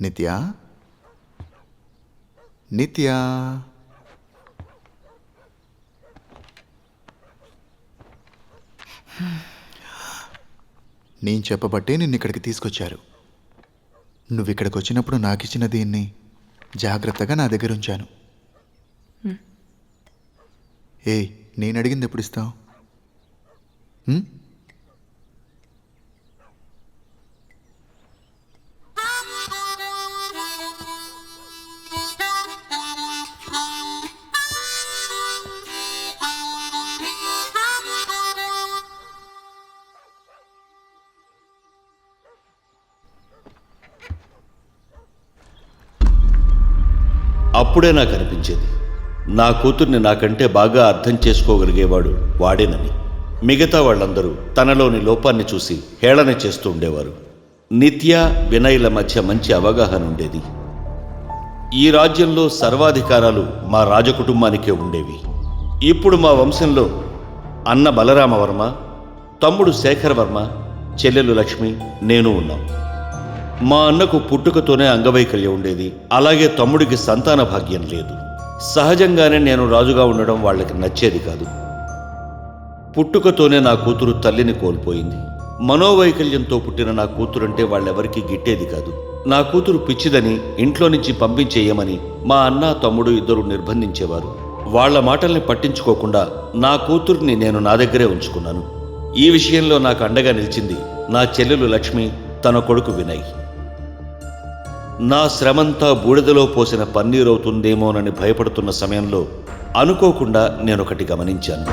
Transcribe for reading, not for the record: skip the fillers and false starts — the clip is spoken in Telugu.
నిత్య, నిత్య, నేను చెప్పబట్టే నిన్ను ఇక్కడికి తీసుకొచ్చారు. నువ్వు ఇక్కడికి వచ్చినప్పుడు నాకు ఇచ్చిన దీన్ని జాగ్రత్తగా నా దగ్గర ఉంచాను. ఏయ్, నేను అడిగింది ఎప్పుడు ఇస్తావు? అప్పుడే నాకు అనిపించేది, నా కూతుర్ని నాకంటే బాగా అర్థం చేసుకోగలిగేవాడు వాడేనని. మిగతా వాళ్ళందరూ తనలోని లోపాన్ని చూసి హేళన చేస్తూ ఉండేవారు. నిత్య, వినయ్ల మధ్య మంచి అవగాహన ఉండేది. ఈ రాజ్యంలో సర్వాధికారాలు మా రాజకుటుంబానికే ఉండేవి. ఇప్పుడు మా వంశంలో అన్న బలరామవర్మ, తమ్ముడు శేఖరవర్మ, చెల్లెలు లక్ష్మి, నేను ఉన్నాం. మా అన్నకు పుట్టుకతోనే అంగవైకల్యం ఉండేది. అలాగే తమ్ముడికి సంతాన భాగ్యం లేదు. సహజంగానే నేను రాజుగా ఉండడం వాళ్ళకి నచ్చేది కాదు. పుట్టుకతోనే నా కూతురు తల్లిని కోల్పోయింది. మనోవైకల్యంతో పుట్టిన నా కూతురంటే వాళ్ళెవరికీ గిట్టేది కాదు. నా కూతురు పిచ్చిదని ఇంట్లో నుంచి పంపించేయమని మా అన్న, తమ్ముడు ఇద్దరు నిర్బంధించేవారు. వాళ్ల మాటల్ని పట్టించుకోకుండా నా కూతుర్ని నేను నా దగ్గరే ఉంచుకున్నాను. ఈ విషయంలో నాకు అండగా నిలిచింది నా చెల్లెలు లక్ష్మి, తన కొడుకు వినయ్. నా శ్రమంతా బూడిదలో పోసిన పన్నీరవుతుందేమోనని భయపడుతున్న సమయంలో అనుకోకుండా నేనొకటి గమనించాను.